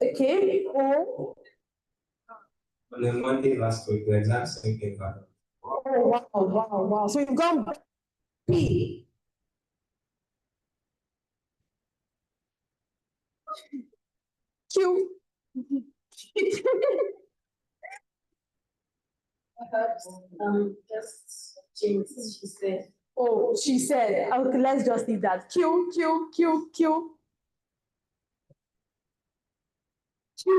Okay. O. On a Monday last week, the exact same thing happened. Oh, wow. So you've gone P. Q. Just change. She said. Oh, she said. Okay, let's just leave that. Q. Q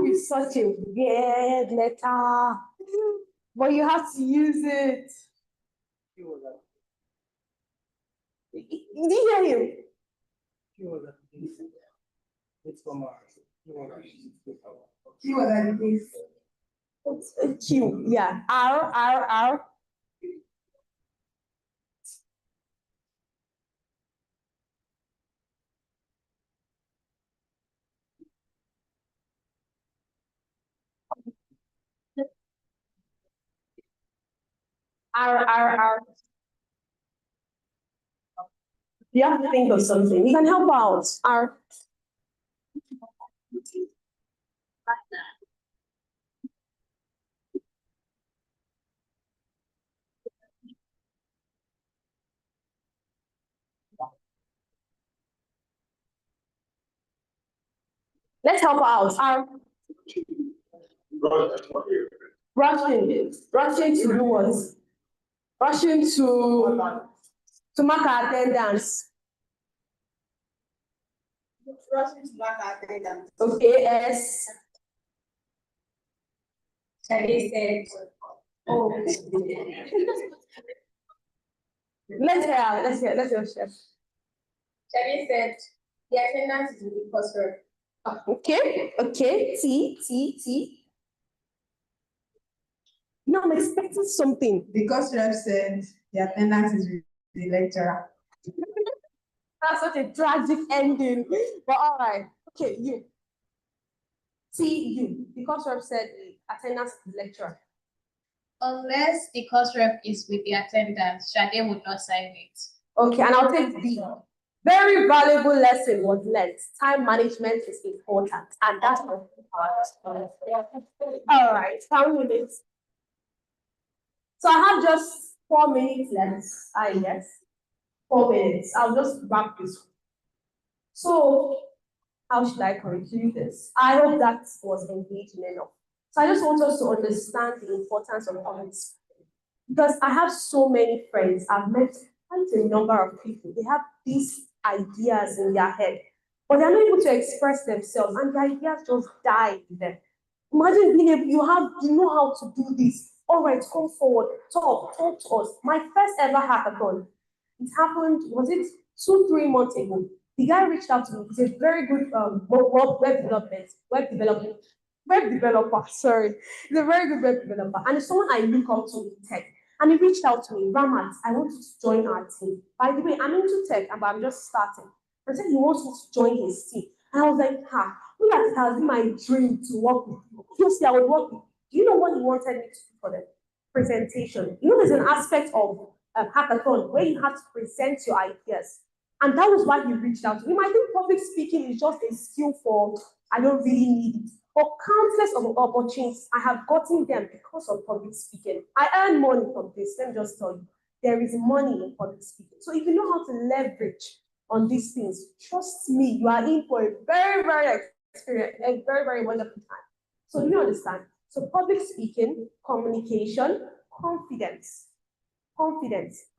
is such a weird letter, but you have to use it. Did you hear him? It's from Mars. Q, yeah. R. R. You have to think of something. You can help out. R. Let's help out. R. Rushing to do what? Rushing to mark our attendance. Rushing to mark our attendance. Okay, S. Shadi said. Oh. Let's hear, chef. Shadi said the attendance is with the course rep. Okay. T. No, I'm expecting something. The course rep said the attendance is with the lecturer. That's such a tragic ending. But all right. Okay, you. T. The course rep said the attendance is the lecturer. Unless the course rep is with the attendance, Shade would not sign it. Okay, and I'll take B. Very valuable lesson was learned. Time management is important, and that's what all right, 5 minutes. So I have just 4 minutes left. Yes, 4 minutes. I'll just wrap this. So, how should I conclude this? I hope that was engaging enough. So I just want us to understand the importance of public speaking, because I have so many friends. I've met quite a number of people. They have these ideas in their head, but they're not able to express themselves, and the ideas just die with them. Imagine being able, you know how to do this. All right, come forward, talk to us. My first ever hackathon, it happened, was it 2-3 months ago? The guy reached out to me. He's a very good web developer. Sorry, he's a very good web developer, and it's someone I look up to in tech. And he reached out to me, Ramat, I want you to join our team. By the way, I'm into tech, but I'm just starting. And said he wants me to join his team. And I was like, look at it has been my dream to work with you. Obviously, I would work with you. Do you know what he wanted me to do for the presentation? You know, there's an aspect of hackathon where you have to present your ideas. And that was why he reached out to me. I think public speaking is just a skill for, I don't really need it. But countless of opportunities, I have gotten them because of public speaking. I earn money from this. Let me just tell you, there is money in public speaking. So if you know how to leverage on these things, trust me, you are in for a very, very experience, a very, very wonderful time. So do you understand? So public speaking, communication, confidence.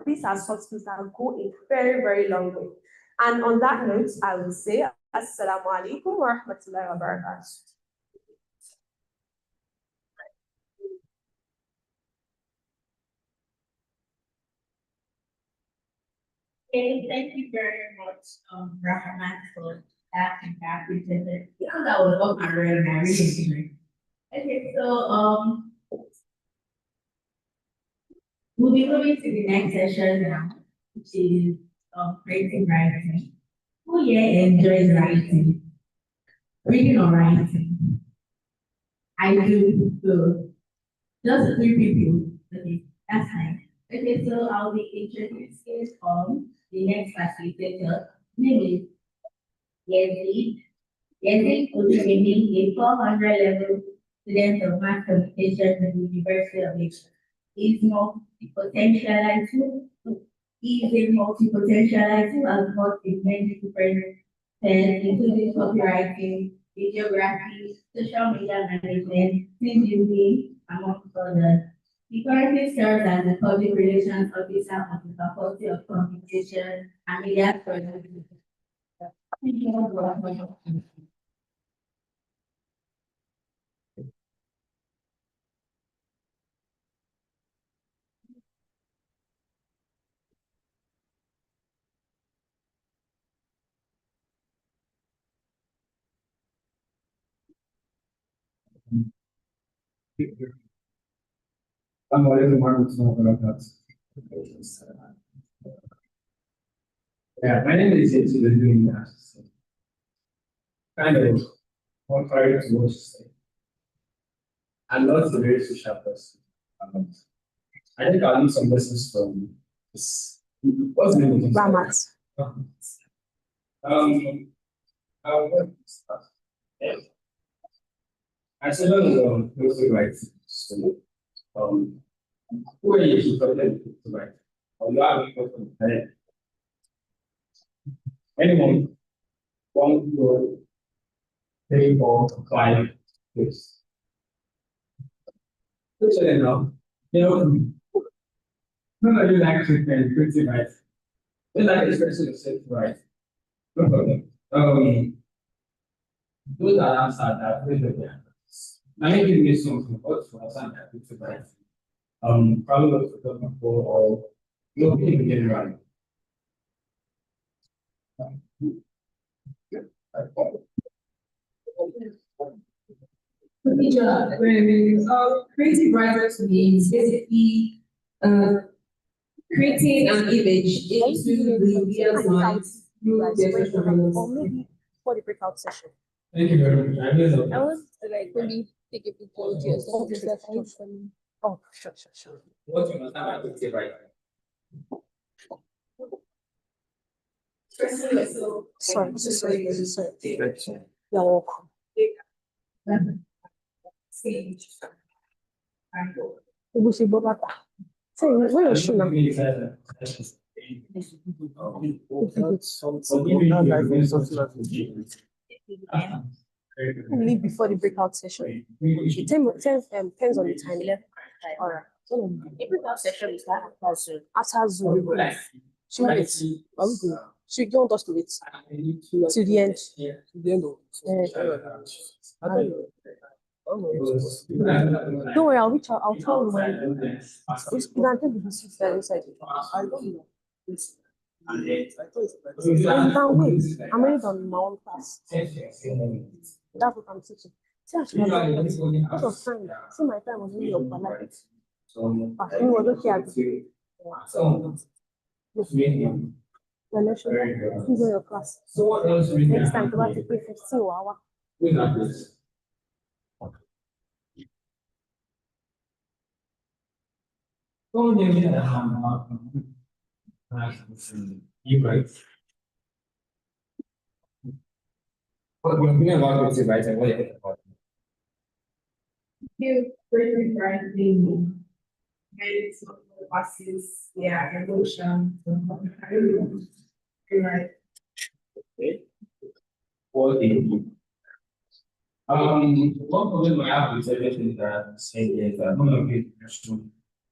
These are soft skills that go a very, very long way. And on that note, I will say, Assalamu alaikum wa rahmatullahi wa barakatuh. Okay, thank you very much, Rahman, for that and that presented. That was what I read and I really enjoyed. Okay, so we'll be moving to the next session now, which is creative writing. Who here enjoys writing? Reading or writing? I do. So just 3 people. Okay, that's fine. Okay, so I'll be introducing the next facilitator, namely Yazid. Yesterday, Oshimini, a 400 level student of mass communication at the University of Asia, is multi-potentialized as what is meant to present, including copywriting, videography, social media management, team building, among others. He currently serves as the public relations officer of the Faculty of Communication and Media Studies. I'm already one to know about that. Yeah, my name is into the doing that. Kind of contrary to what you say. I'm not a very social person. I think I'll need some lessons from this. What's the name of this? Ramat. What is that? Yeah. I said, no, right. So, who are you to right? Or you are people from the anyone want to pay for 5 years? Which I know, none of you actually can pretty right. They like expressing yourself right. No problem. Those are answers that really good. I may give you something, but for some that pretty right. Probably what we're talking for or looking in general. Creative writers means basically creating an image into the reader's mind through their social Or media. maybe for the breakout session. Thank you very much. I really I want to like maybe take a picture with you or something so that I can funny. Oh, sure. what you understand by creative writing? Expressing yourself. Sorry. You're welcome. Stage. Ibu si Bobata. Say, where is she now? Leave before the breakout session. The time depends on the time. Alright. The breakout session is that After Zoom. She wait. Are we going? She don't want us to wait till the end. Don't worry, I'll reach out. I'll tell you when. You can take the receipt there inside. I don't know. And you can wait. I'm already done in my own class. That's what I'm teaching. See, I should have done that. What was time? See, my time was really overnight. But it was okay. Please go your class. So what else we Next time, you have to pay 15 hours. We got this. You right. What we're thinking about creative writing, what do you think about it? You creative writing. And some of the passes, emotion. Right. Okay. What do you do? One problem I have with everything that I'm saying is that none of it should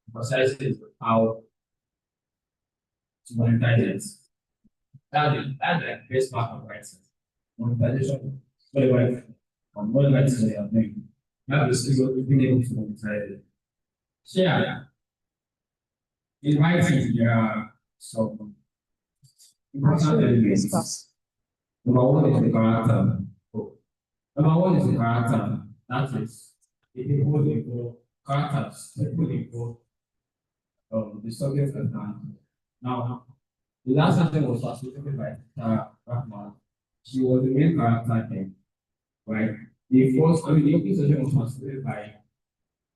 emphasize how to monetize it. That's the best part of writing. Monetization, very well. What writing they are doing. You have the skill of being able to monetize it. So yeah, in writing, there are some important elements. Number one is the character. Number one is the character. That is, the people involved, characters, people involved, the subject at hand. Now, the last sentence was facilitated by Rahman. She was the main character then, right? The opening session was facilitated by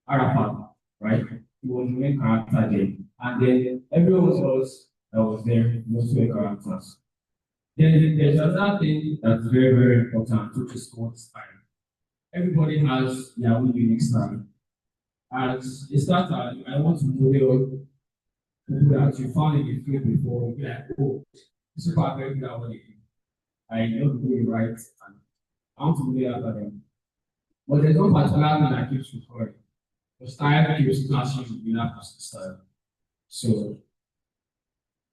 Arafat, right? He was the main character then. And then everyone else that was there was also characters. Then there's another thing that's very, very important, which is called style. Everybody has their own unique style. As a starter, I want to model people that you found in the field before, be like, oh, these people are very good at what they do. I know the way you write, and I want to model after them. But there's no particular thing that keeps recurring. The style keeps clashing with that person's style. So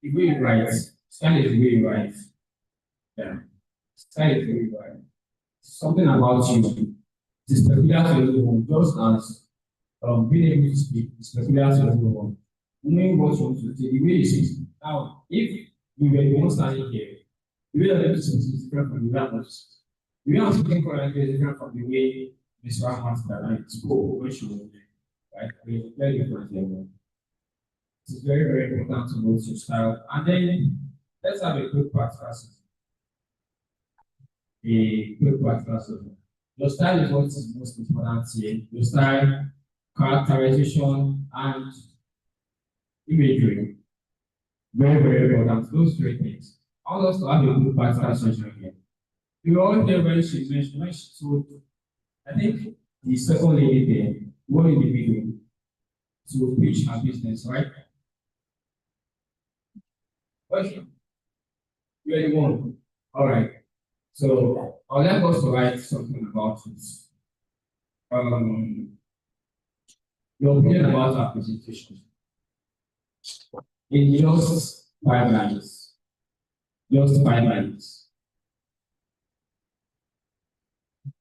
the way you write, style is the way you write. Yeah. Style is the way you write. Something about you is peculiar to everyone, just as being able to speak is peculiar to everyone. Knowing what you want to say, the way you speak. Now, if you were the one standing here, the way that you speak is different from the way I'm speaking. The way I'm speaking currently is different from the way Miss Rahmat that I spoke when she was there. Right? We're very different level. It's very, very important to know your style. And then let's have a quick practical session. A quick practical session. Your style is what is most important here. Your style, characterization, and imagery. Very, very important. Those three things. I want us to have a good practical session here. You all hear when she mentioned, when she told, I think the second lady there, one in the middle, to pitch her business, right? Okay. You're the one. All right. So I'll let us to write something about it. Um, your opinion about our presentation. In just 5 lines. Just 5 lines.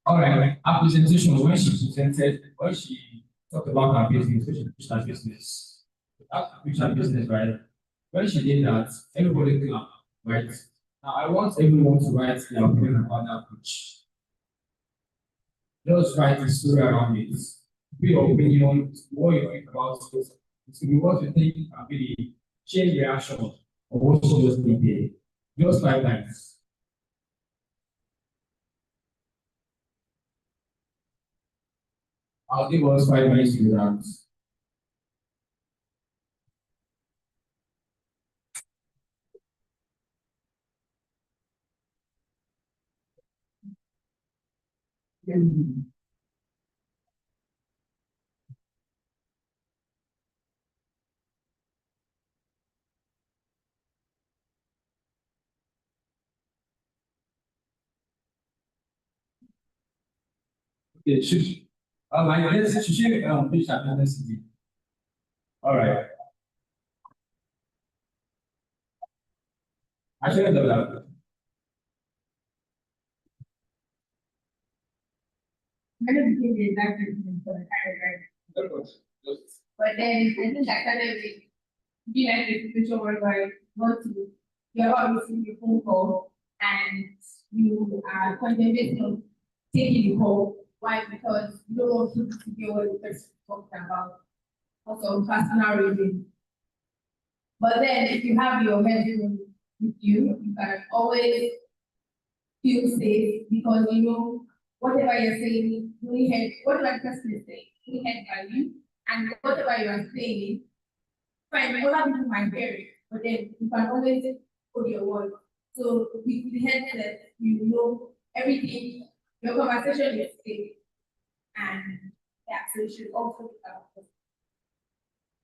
All right. Our presentation, when she presented, when she talked about her business, when she pitched her business, right? When she did that, everybody clapped, right? Now I want everyone to write their opinion about that pitch. Just write the story around it. Be your opinion, what you think about it. It's what you think can be the chain reaction of what you just did there. Just 5 lines. I'll give us 5 minutes to do that. Okay, should my business should pitch that business. All right. I should have done that. I don't think the exact reason for the higher right. But then I think that kind of be like a situation whereby you're obviously your phone call and you are contemplating on taking the call. Why? Because you don't want people to hear what the person is talking about for some personal reason. But then if you have your headphone with you, you can always feel safe because you know whatever you're saying, only heard whatever the person is saying, only heard by you, and whatever you are saying, fine, other people might hear it, but then you can always put your word. So with the headset, you know everything, your conversation is safe, and yeah, so you should also be careful.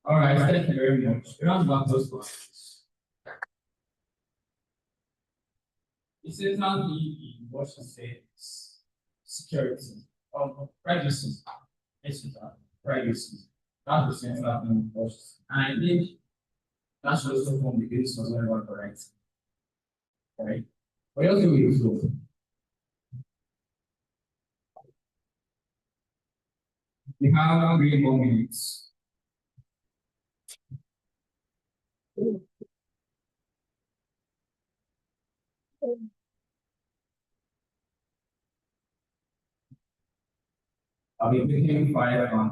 All right, thank you very much. Round about those questions. It says now the what she says security, privacy, etc. Privacy. That's the central thing for us. And I think that should also form the basis of everyone correct. Right? But you also will flow. We have 3 more minutes. I'll be picking 5 and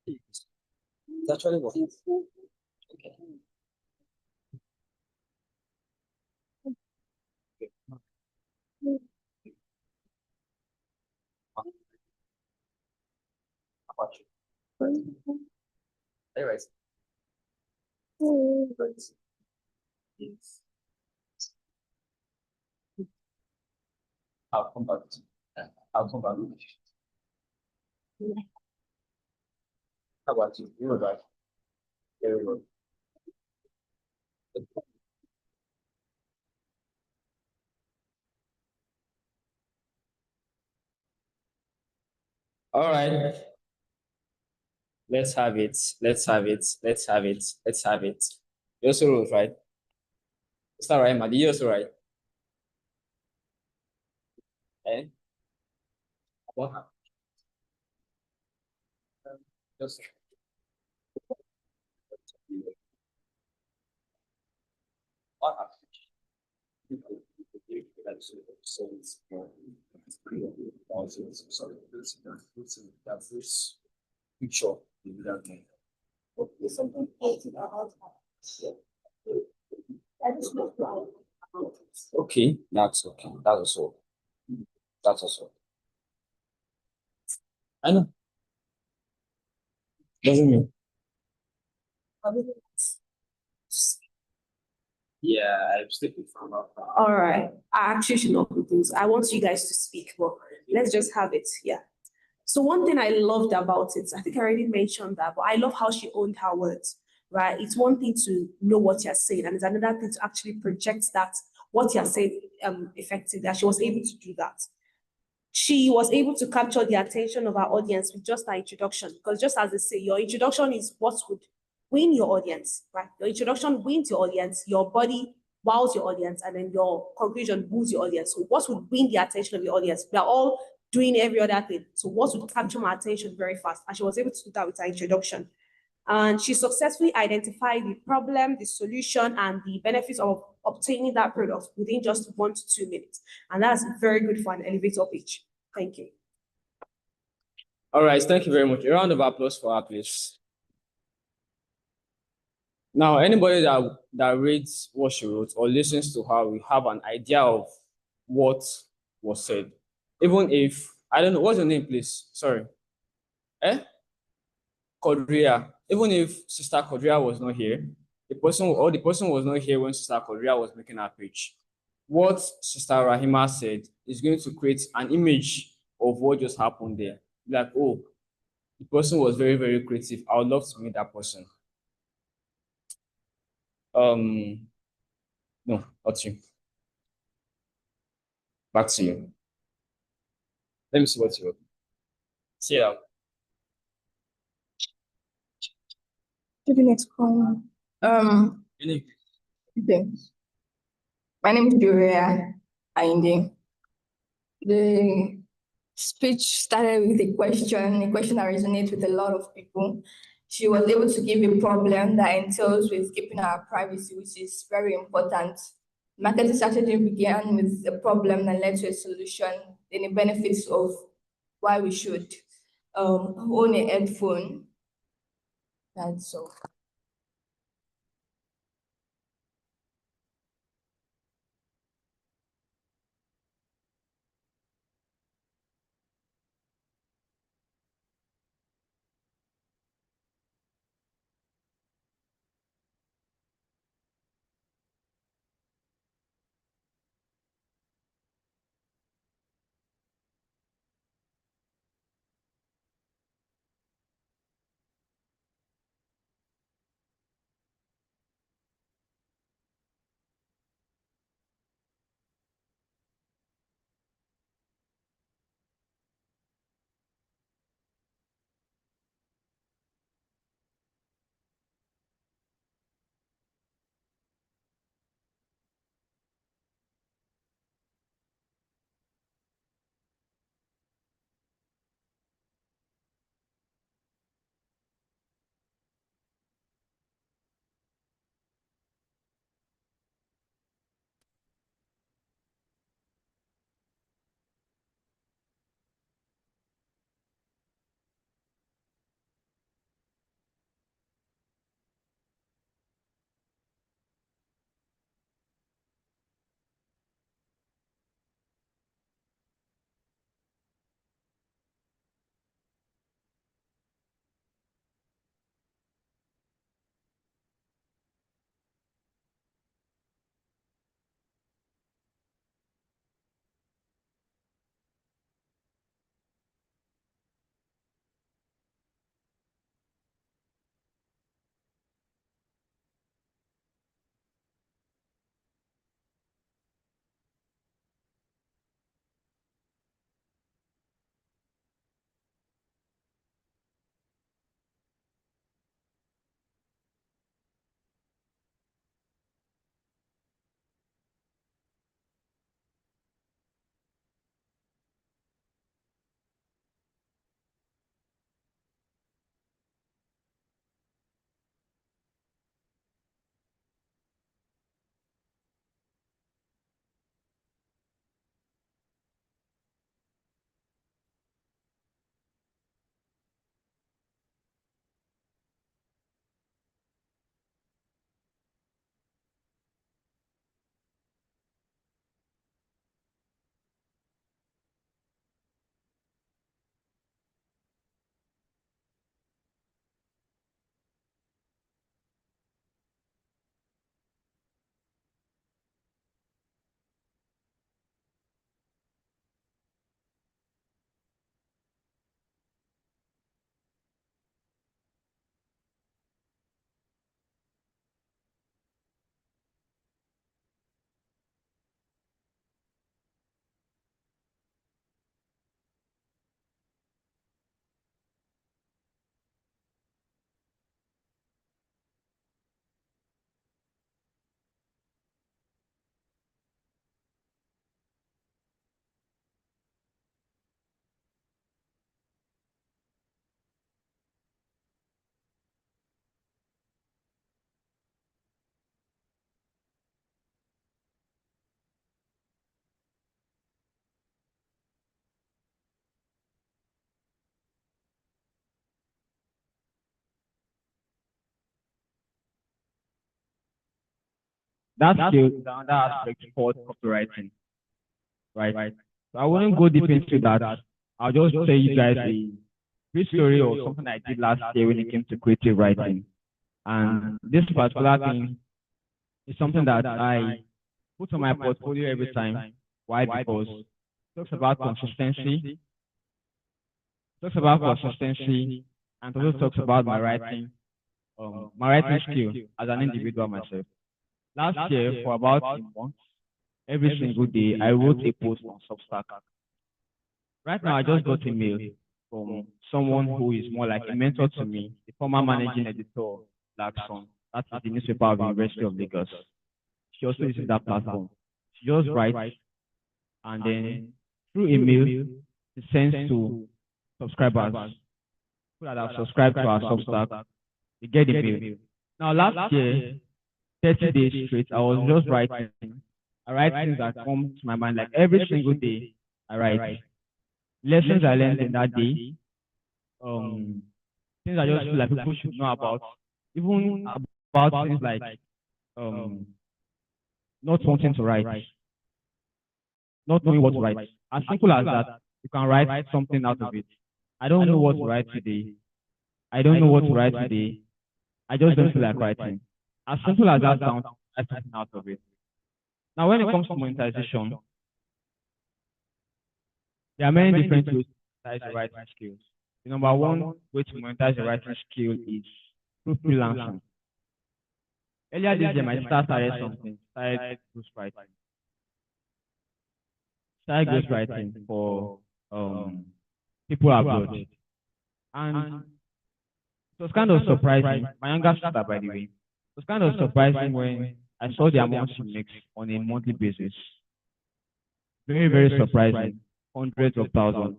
It's actually what? Okay. How about you? Anyways, it's, I'll come back. I'll come back. How about you? You were right. Very good. All right. Let's have it. Let's have it. Let's have it. Let's have it. You also wrote, right? It's not right, Maddie. You also right. Eh? What happened? Just what happened? That's this picture. Okay, something. Okay, that's okay. That's also. That's also. I know. Doesn't mean. Yeah, I'm sleeping from up. All right. I actually should not put things. I want you guys to speak, but let's just have it. Yeah. So one thing I loved about it, I think I already mentioned that, but I love how she owned her words, right? It's one thing to know what you're saying, and it's another thing to actually project that what you're saying effectively. And she was able to do that. She was able to capture the attention of our audience with just her introduction. Because just as they say, your introduction is what would win your audience, right? Your introduction wins your audience, your body wows your audience, and then your conclusion woos your audience. So what would win the attention of your audience? We are all doing every other thing. So what would capture my attention very fast? And she was able to do that with her introduction. And she successfully identified the problem, the solution, and the benefits of obtaining that product within just 1 to 2 minutes. And that's very good for an elevator pitch. Thank you. All right, thank you very much. A round of applause for her, please. Now, anybody that reads what she wrote or listens to her will have an idea of what was said. Even if, I don't know, what's your name, please? Sorry. Eh? Kodria. Even if Sister Kodria was not here, the person was not here when Sister Kodria was making her pitch. What Sister Rahima said is going to create an image of what just happened there. Like, oh, the person was very, very creative. I would love to meet that person. No, not you. Back to you. Let me see what you wrote. See it out. To the next call. Any- Okay. My name is Julia Ainde. The speech started with a question that resonates with a lot of people. She was able to give a problem that entails with keeping our privacy, which is very important. Marketing strategy began with a problem that led to a solution, then the benefits of why we should own a headphone. That's all. that skill is another aspect called copywriting, right? So I wouldn't go deep into that. I'll just tell you guys a brief story of something I did last year when it came to creative writing. And this particular thing is something that I put on my portfolio every time. Why? Because it talks about consistency, and also talks about my writing skill as an individual myself. Last year, for about a month, every single day, I wrote a post on Substack. Right now, I just got a mail from someone who is more like a mentor to me, the former managing editor of Blackson. That is the newspaper of the University of Lagos. She also uses that platform. She just writes, and then through email, she sends to subscribers who that have subscribed to our Substack. They get the mail. Now, last year, 30 days straight, I was just writing. I write things that come to my mind, like every single day, I write. Lessons I learned in that day, things I just feel like people should know about, even about things like not wanting to write, not knowing what to write. As simple as that, you can write something out of it. I don't know what to write today. I don't know what to write today. I just don't feel like writing. As simple as that sounds, write something out of it. Now, when it comes to monetization, there are many different ways to monetize your writing skills. The number one way to monetize your writing skill is through freelancing. Earlier this year, my sister started something, started ghostwriting for people abroad. And it was kind of surprising. My younger sister, by the way, it was kind of surprising when I saw the amount she makes on a monthly basis. Very, very surprising. Hundreds of thousands.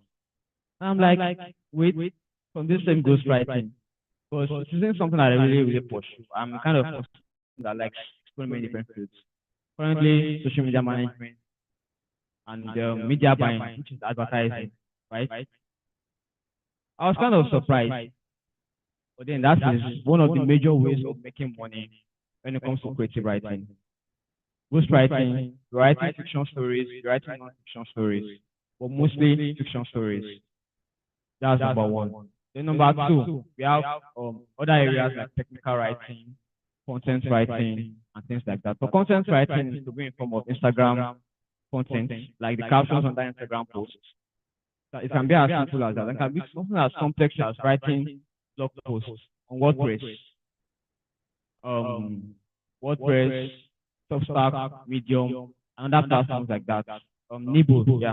And I'm like, wait, from this same ghostwriting, because this isn't something that I really, really pursue. I'm kind of person that likes exploring many different fields. Currently, social media management and media buying, which is advertising, right? I was kind of surprised. But then that is one of the major ways of making money when it comes to creative writing. Ghostwriting, writing fiction stories, writing non-fiction stories, but mostly fiction stories. That's number one. Then number two, we have other areas like technical writing, content writing, and things like that. For content writing is to be in form of Instagram content, like the captions on that Instagram posts. So it can be as simple as that. It can be something as complex as writing blog posts on WordPress, WordPress, Substack, Medium, and other platforms like that. Nibo, yeah,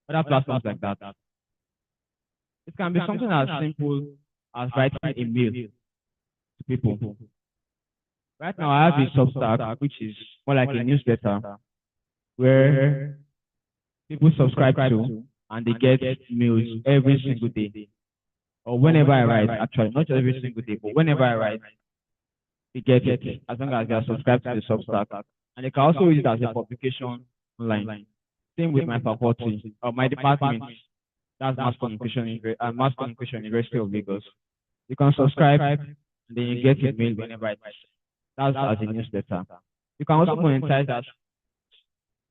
other platforms like that. It can be something as simple as writing a mail to people. Right now, I have a Substack, which is more like a newsletter, where people subscribe to and they get mails every single day. Or whenever I write, actually, not just every single day, but whenever I write, they get it as long as they are subscribed to the Substack. And they can also use it as a publication online. Same with my faculty, or my department. That's mass communication, University of Lagos. You can subscribe and then you get your mail whenever it is. That's as a newsletter. You can also monetize that.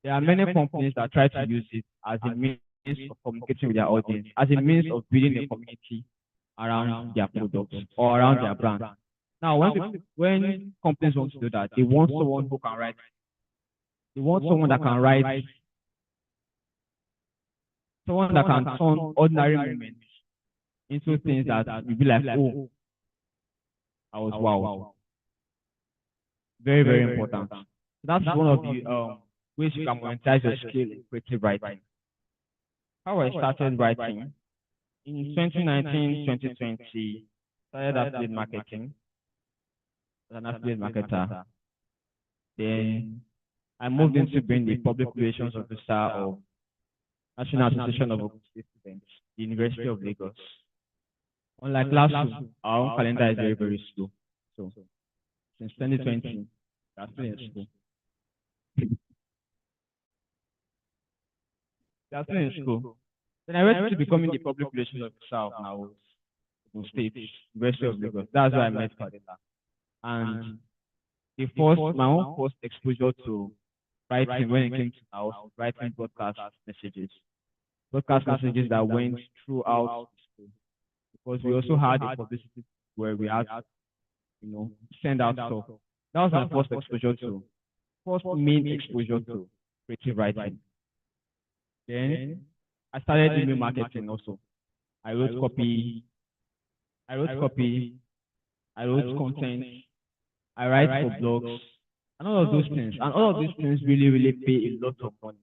There are many companies that try to use it as a means of communicating with their audience, as a means of building a community around their products or around their brand. Now, when companies want to do that, they want someone who can write. They want someone that can write, someone that can turn ordinary moments into things that you'll be like, oh, I was wow. Very, very important. So that's one of the ways you can monetize your skill in creative writing. How I started writing in 2019, 2020, started affiliate marketing as an affiliate marketer. Then I moved into being the public relations officer of National Association of Students, the University of Lagos. Unlike last year, our own calendar is very, very slow. So since 2020, we are still in school. We are still in school. Then I went to becoming the public relations officer of now State, University of Lagos. That's where I met Fadela. And my own first exposure to writing when it came to house, writing broadcast messages that went throughout the school. Because we also had a publicity where we had, send out stuff. That was my first main exposure to creative writing. Then I started email marketing also. I wrote copy, I wrote content, I write for blogs, and all of those things. And all of these things really, really pay a lot of money.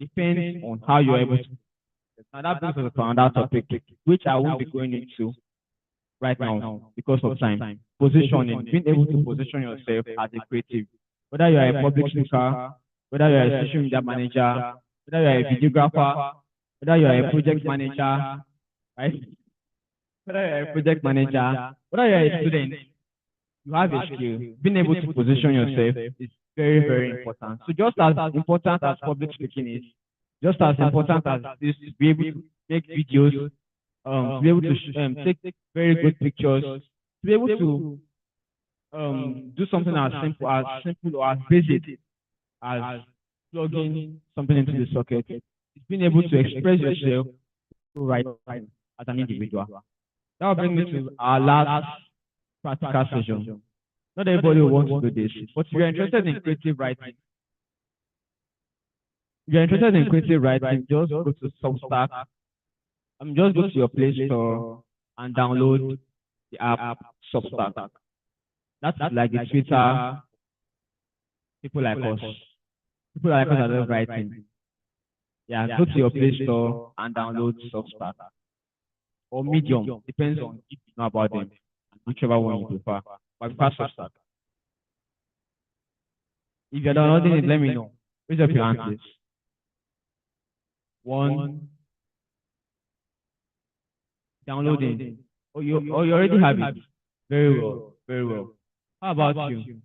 Depends on how you're able to. Now that brings us to another topic, which I won't be going into right now because of time. Positioning, being able to position yourself as a creative, whether you are a public speaker, whether you are a social media manager, whether you are a videographer, whether you are a project manager, right? Whether you are a project manager, whether you are a student, you have a skill. Being able to position yourself is very, very important. So just as important as public speaking is, just as important as this to be able to make videos, to be able to take very good pictures, to be able to do something as simple or as basic as plugging something into the socket. It's being able to express yourself right as an individual. That will bring me to our last practical session. Not everybody wants to do this, but if you're interested in creative writing, just go to Substack. Just go to your Play Store and download the app Substack. That's like the Twitter people like us. People like us that love writing. Yeah, go to your Play Store and download Substack. Or Medium, depends on if you know about them, whichever one you prefer. But prefer Substack. If you're downloading it, let me know. Raise up your hand, please. 1. Downloading. You already have it. Very well, very well. How about you?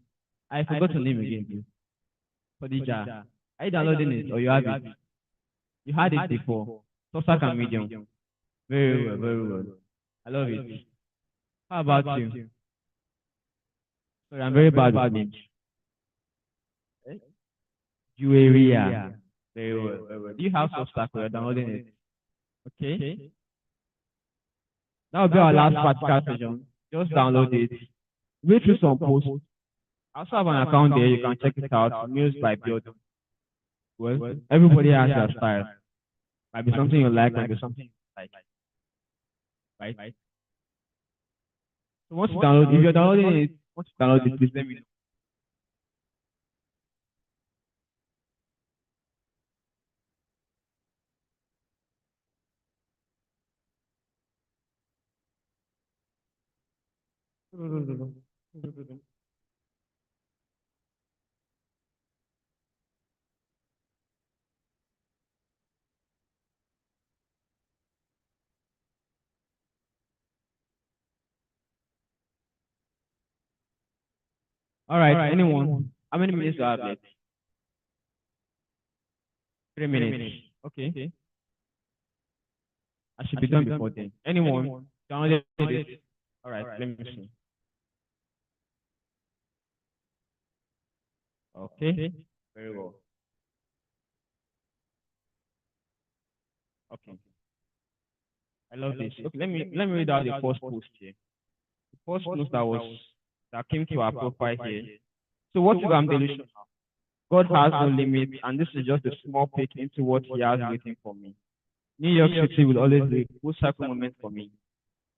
I forgot your name again, please. Khadija. Are you downloading it or you have it? You had it before. Substack and Medium. Very well, very well. I love it. How about you? Sorry, I'm very bad with names. Jueria. Very well, very well. Do you have Substack or you're downloading it? Okay. That will be our last practical session. Just download it. Read through some posts. I also have an account there. You can check it out. News by Build. Well, everybody has their style. Might be something you like, might be something you like. Right? So once you download, if you're downloading it, please let me know. All right, anyone? How many minutes do I have left? 3 minutes. Okay. I should be done before then. Anyone? Download it. All right, let me see. Okay, very well. Okay, I love this. Okay, let me read out the first post here. The first post that came to our profile here. So what if I'm delusional? God has no limit, and this is just a small peek into what He has waiting for me. New York City will always be a full circle moment for me.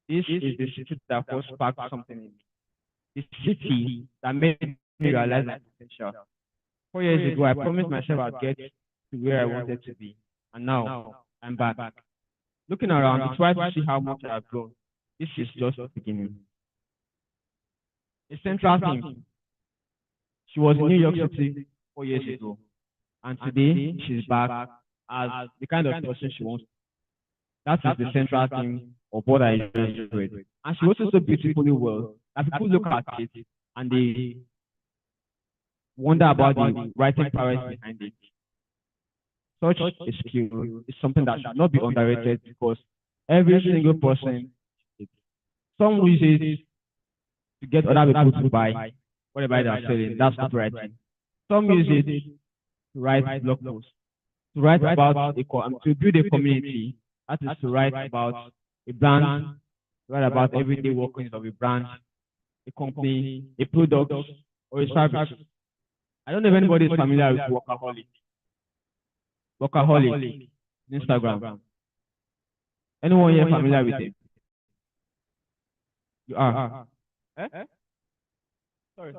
This is the city that first sparked something in me. The city that made me realize my potential. 4 years ago, I promised myself I'd get to where I wanted to be, and now I'm back. Looking around, it's try to see how much I've grown. This is just the beginning. A central theme. She was in New York City 4 years ago, and today she's back as the kind of person she wants. That is the central theme of what I just read. And she also so beautifully well that people look at it and they wonder about the writing prowess behind it. Such a skill is something that should not be underrated because every single person, some use it to get other people to buy, whatever they are selling. That's copywriting. Some use it to write blog posts, to write about to build a community. That is to write about a brand, write about everyday workings of a brand, a company, a product, or a service. I don't know if anybody is familiar with Workaholic. Workaholic, Instagram. Anyone here familiar with it? You are. Eh? Sorry.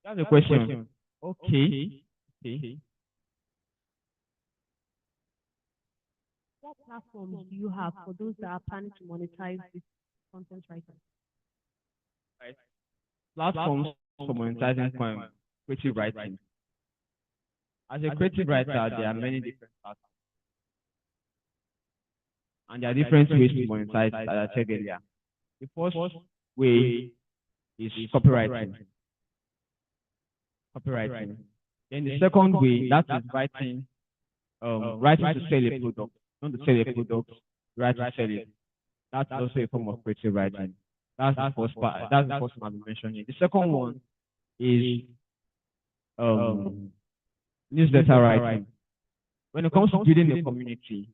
That's a question. Okay. Okay. What platforms do you have for those that are planning to monetize this content writer? Right. Platforms for monetizing creative writing. As a creative writer, there are many different platforms. And there are different ways to monetize, as I said earlier. The first way is copywriting. Copywriting. Then the second way, that is writing to sell a product. Not to sell a product, write to sell it. That's also a form of creative writing. That's the first part. That's the first one I'm mentioning. The second one is newsletter writing. When it comes to building a community,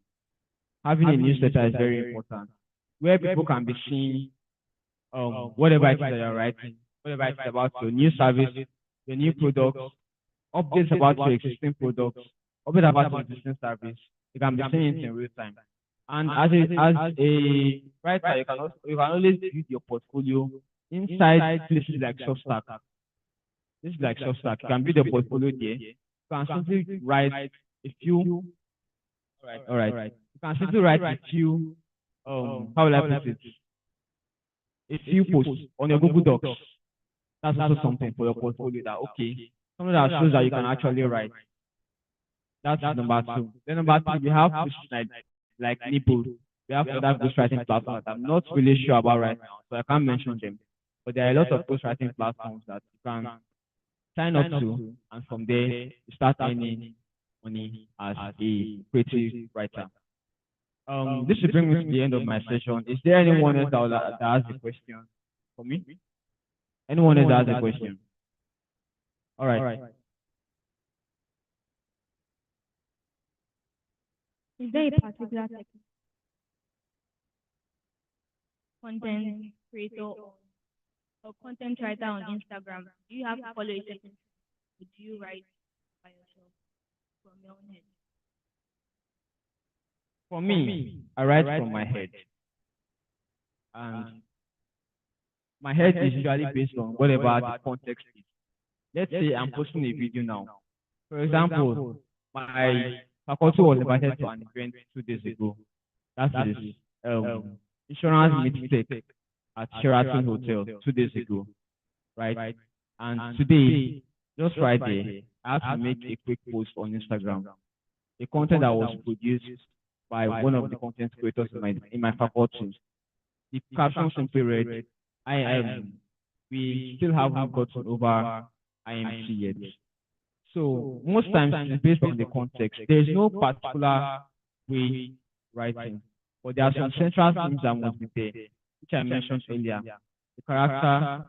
having a newsletter is very important, where people can be seeing whatever it is that you're writing, whatever it is about your new service, your new products, updates about your existing products, updates about your existing service. You can be seeing it in real time. And as a writer, you can always build your portfolio inside places like Substack. This is like Substack. You can build a portfolio there. You can simply write a few. All right. You can simply write a few. How will I put it? A few posts on your Google Docs. That's also something for your portfolio that something that shows that you can actually write. That's number two. Then number three, we have posts like Nipple. We have other ghostwriting platforms that I'm not really sure about right now, so I can't mention them. But there are a lot of ghostwriting platforms that you can sign up to, and from there you start earning money as a creative writer. This will bring me to the end of my session. Is there anyone else that has a question for me? Anyone else that has a question? All right. Is there a particular content creator or content writer on Instagram? Do you have to follow a certain, or do you write by yourself from your own head? For me, I write from my head. And my head is usually based on whatever the context is. Let's say I'm posting a video now. For example, my faculty was invited to an event 2 days ago. That is insurance mistake at Sheraton Hotel 2 days ago. Right? And today, just right there, I have to make a quick post on Instagram. The content that was produced by one of the content creators in my faculty. The caption simply read, we still haven't gotten over IMC yet. So most times it's based on the context. There's no particular way writing, but there are some central themes that must be there, which I mentioned earlier. The character,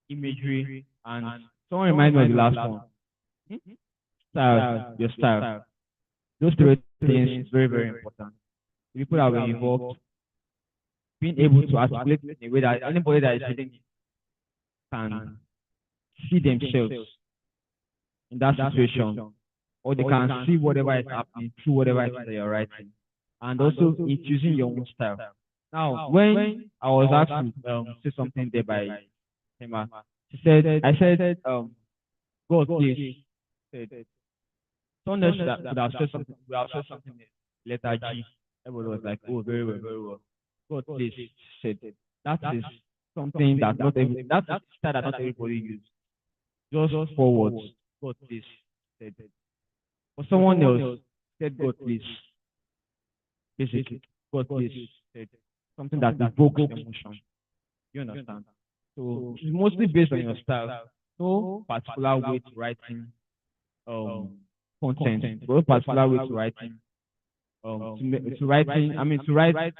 imagery, and someone remind me of the last one. Style, your style. Those three things is very, very important. The people that were involved, being able to articulate in a way that anybody that is reading it can see themselves in that situation, or they can see whatever is happening through whatever it is that you're writing, and also infusing your own style. Now, when I was asked to say something there by Emma, I said, God, please, said, someone else could have said something, letter G. Everybody was like, oh, very well, very well. God, please, said, that is something that that's a style that not everybody uses. Just forwards. God, please, said. For someone else, said, God, please. Basically, God, please, said. Something that evokes emotion. You understand? So it's mostly based on your style. No particular way to writing content. No particular way to writing to write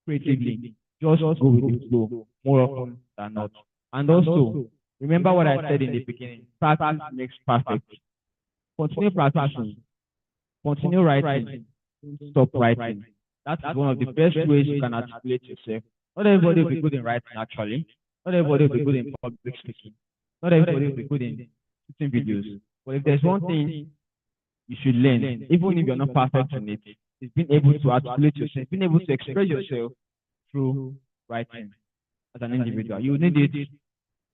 creatively. Just go with the flow more often than not. And also Remember what I said in the beginning. Practice makes perfect. Continue practicing. Continue writing. Don't stop writing. That is one of the best ways you can articulate yourself. Not everybody will be good in writing, actually. Not everybody will be good in public speaking. Not everybody will be good in shooting videos. But if there's one thing you should learn, even if you're not perfect in it, is being able to articulate yourself, being able to express yourself through writing as an individual. You need it.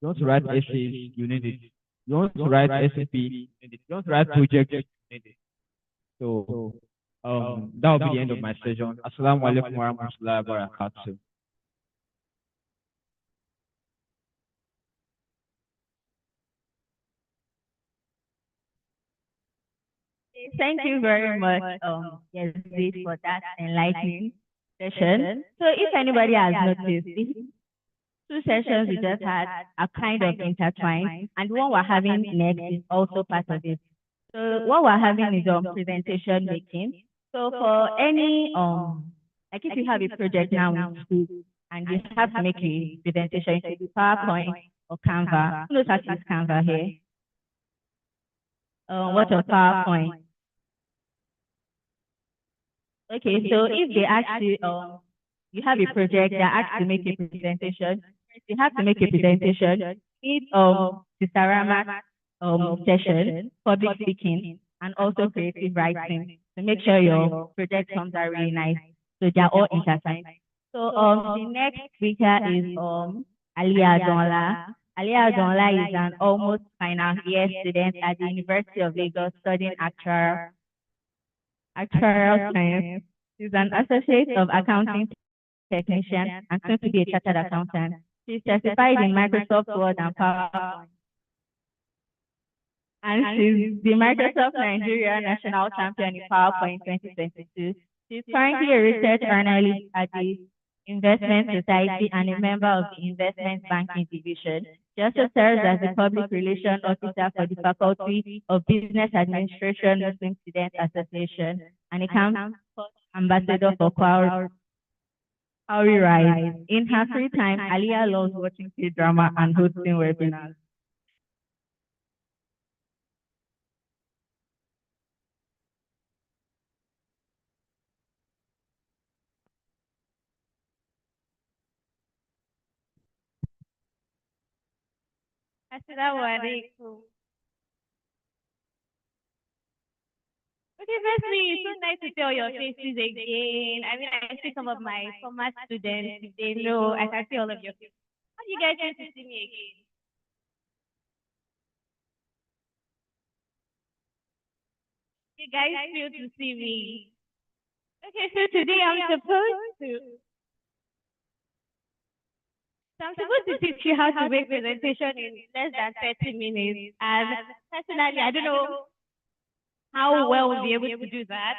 You want to write essays, you need it. You want to write SCP, you need it. You want to write projects, you need it. So that will be the end of my session. Assalamu alaikum warahmatullahi wabarakatuh. Thank you very much, Yazid, for that enlightening session. So if anybody has noticed, these two sessions we just had are kind of intertwined, and the one we're having next is also part of it. So what we're having is presentation making. So for any like if you have a project now in school and you have to make a presentation, it could be PowerPoint or Canva. Who knows how to use Canva here? What of PowerPoint? Okay, so if they ask you, you have a project that asks to make a presentation, you have to make a presentation, need Sister Rama's session, public speaking, and also creative writing to make sure your project comes out really nice. So they're all intertwined. So the next speaker is Alia Donla. Alia Donla is an almost final year student at the University of Lagos studying actuarial science. She's an associate of accounting technician and soon to be a chartered accountant. She's certified in Microsoft Word and PowerPoint. And she's the Microsoft Nigeria National Champion in PowerPoint 2022. She's currently a research analyst at the Investment Society and a member of the Investment Banking Division. She also serves as the Public Relations Officer for the Faculty of Business Administration Muslim Student Association and a campus ambassador for Kauri Rise. In her free time, Aliyah loves watching K-drama and hosting webinars. Assalamu alaikum. Okay, firstly, it's so nice to see all your faces again. I mean, I see some of my former students. If they know, I can see all of your faces. How do you guys feel to see me again? You guys feel to see me? Okay, so today I'm supposed to teach you how to make presentation in less than 30 minutes. And personally, I don't know how well we'll be able to do that.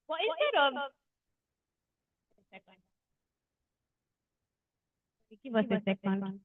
But instead of give us a second.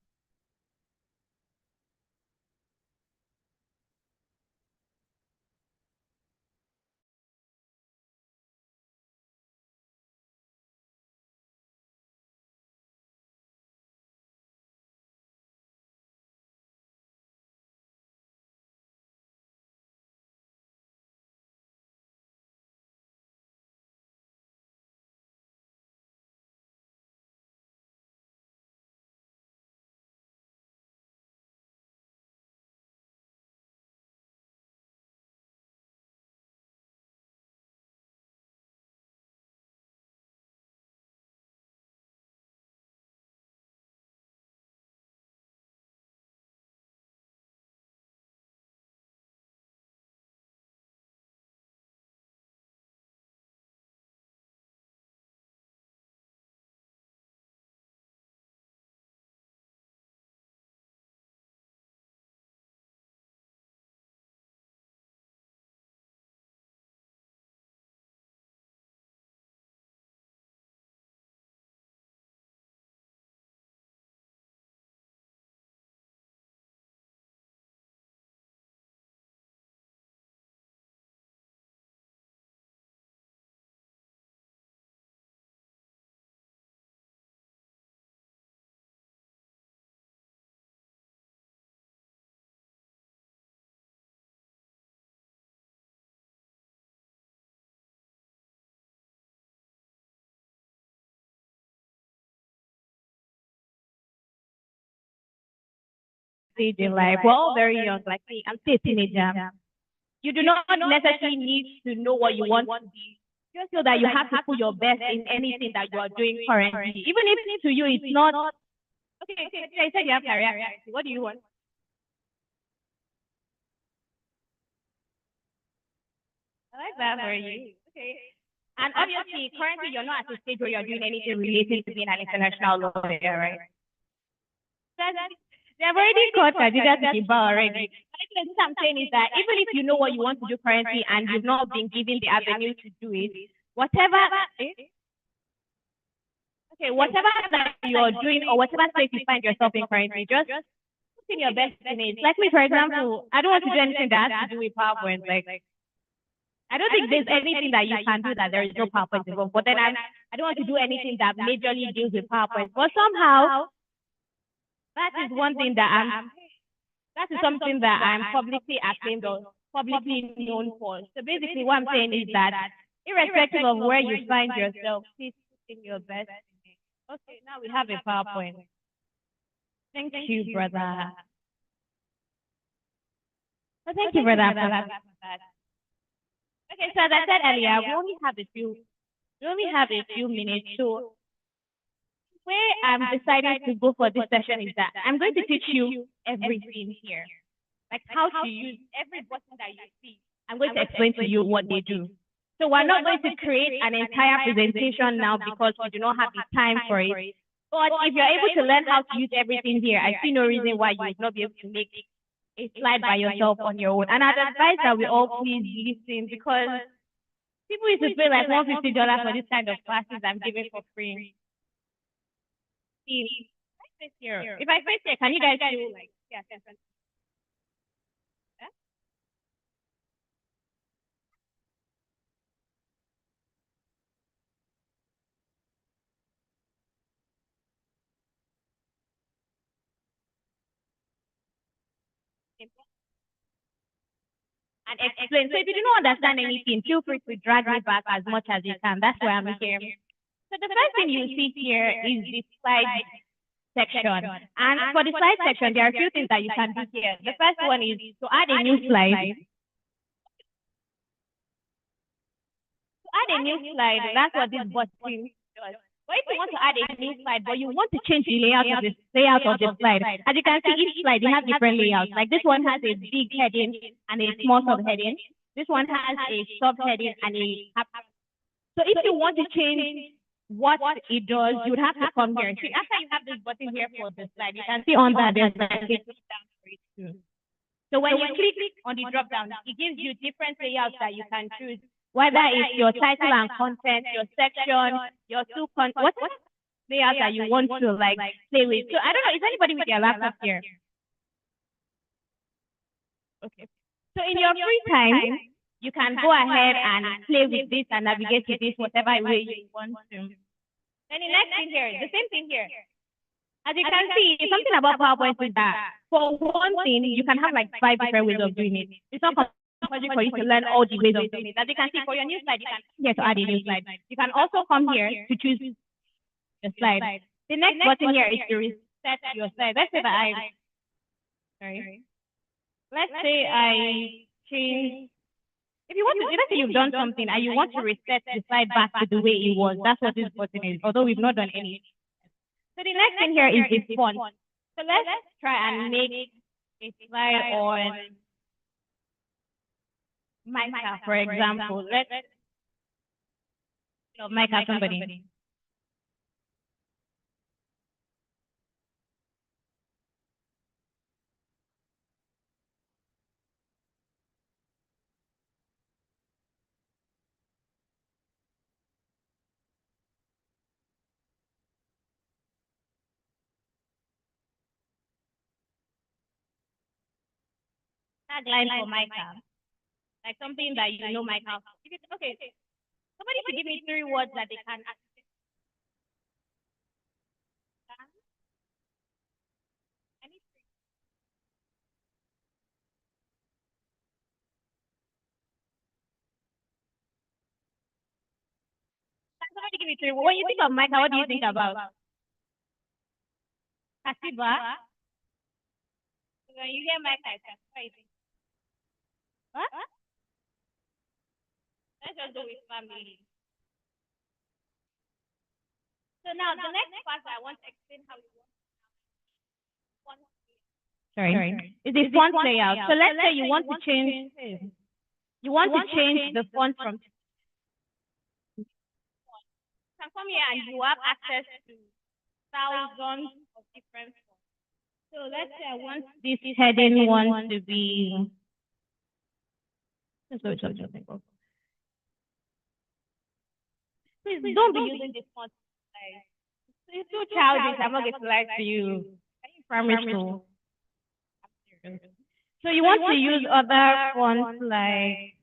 stage in life. We're all very young, like me. I'm still a teenager. You do not necessarily need to know what you want to be. Just feel that you have to put your best in anything that you are doing currently. Even if to you it's not okay, I said you have career. What do you want? I like that for you. Okay. And obviously, currently you're not at a stage where you're doing anything related to being an international lawyer, right? They've already caught Khadija to Kiba already. What I'm saying is that even if you know what you want to do currently and you've not been given the avenue to do it, whatever, okay, whatever that you're doing or whatever state you find yourself in currently, just put in your best in it. Like me, for example, I don't want to do anything that has to do with PowerPoint. Like, I don't think there's anything that you can do that there is no PowerPoint involved. But then I don't want to do anything that majorly deals with PowerPoint. But somehow, that is one thing that is something that I'm publicly acclaimed or publicly known for. So basically what I'm saying is that irrespective of where you find yourself, please put in your best. Okay, now we have a PowerPoint. Thank you, brother. So thank you, brother, for that. Okay, so as I said earlier, we only have a few minutes. So where I'm deciding to go for this session is that I'm going to teach you everything here. Like how to use every button that you see. I'm going to explain to you what they do. So we're not going to create an entire presentation now because we do not have the time for it. But if you're able to learn how to use everything here, I see no reason why you would not be able to make a slide by yourself on your own. And I'd advise that we all please listen because people used to pay like $150 for this kind of classes I'm giving for free. If I face here, can you guys do like yeah? And explain. So if you do not understand anything, feel free to drag me back as much as you can. That's why I'm here. So the first thing you see here is the slide section. And for the slide section, there are a few things that you can do here. The first one is to add a new slide. To add a new slide, that's what this button does. But if you want to add a new slide, but you want to change the layout of the slide, as you can see, each slide they have different layouts. Like this one has a big heading and a small subheading. This one has a subheading and a. So if you want to change what it does, you would have to come here. See, after you have this button here for the slide, you can see on that there's like a drop down for it too. So when you click on the drop down, it gives you different layouts that you can choose. Whether it's your title and content, your section, your what layout that you want to like play with. So I don't know, is anybody with their laptop here? Okay. So in your free time, you can go ahead and play with this and navigate with this whatever way you want to. Then the next thing here, the same thing here. As you can see, something about PowerPoint is that for one thing, you can have like 5 different ways of doing it. It's not compulsory for you to learn all the ways of doing it. As you can see, for your new slide, you can come here to add a new slide. You can also come here to choose the slide. The next button here is to reset your slide. Let's say that let's say I change. If you want to, let's say you've done something and you want to reset the slide back to the way it was, that's what this button is, although we've not done any. So the next thing here is the font. So let's try and make a slide on Micah, for example. Let's Micah somebody. Tagline for Micah. Like something that you know Micah. Okay, somebody should give me 3 words that they can access. Somebody give me 3 words. When you think of Micah, what do you think about? Kasiba. when you hear mic, I can try it. What? Let's just go with family. So now the next part I want to explain how you want sorry. Is the font layout. So let's say you want to change the font from you can come here and you have access to thousands of different fonts. So let's say I want this heading one to be please don't be using this font. It's too childish. I'm not going to lie to you. Primary school. So you want to use other fonts like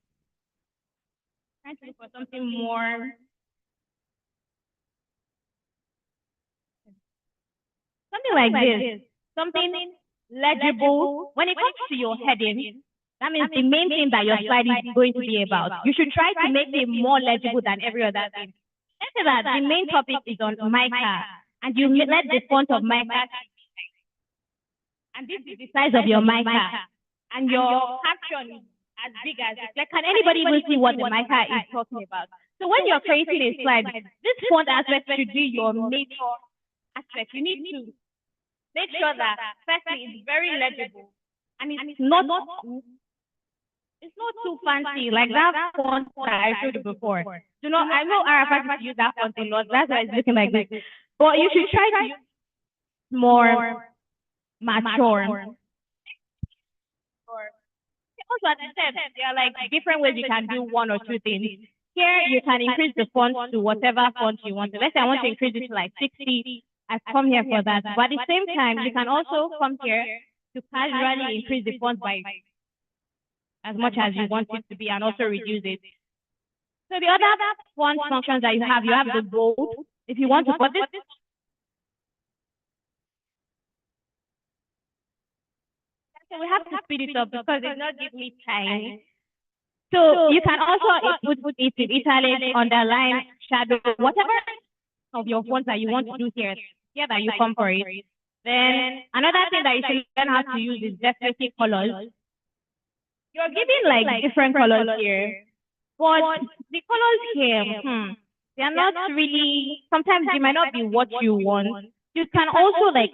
trying to look for something more. Something like this. Something legible. When it comes to your heading, that means the main thing that your slide is going to be about. You should try to make it more legible than every other thing. Let's say that the main topic is on mica, and you let the font of mica, and this is the size of your mica, and your caption is as big as it. Like, can anybody even see what the mica is talking about? So when you're creating a slide, this font aspect should be your major aspect. You need to make sure that firstly it's very legible, and it's not too fancy like that font that I showed you before. You know, I know Arafat used to use that font a lot. That's why it's looking like this. But you should try to use more mature. Also, as I said, there are like different ways you can do one or two things. Here, you can increase the font to whatever font you want. Let's say I want to increase it to like 60. I've come here for that. But at the same time, you can also come here to casually increase the font by as much as you want it to be and also reduce it. So the other font functions that you have the bold. If you want to put this, so we have to speed it up because it's not giving me time. So you can also put it in italic, underline, shadow, whatever of your fonts that you want to do here that you come for it. Then another thing that you should learn how to use is definitely colors. You're giving like different colors here, but the colors here, they're not really, sometimes they might not be what you want. You can also like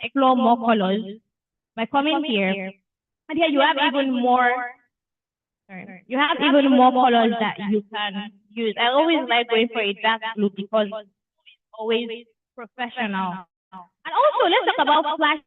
explore more colors by coming here. And here you have even more, colors that you can use. I always like going for a dark blue because it's always professional. And also, let's talk about flash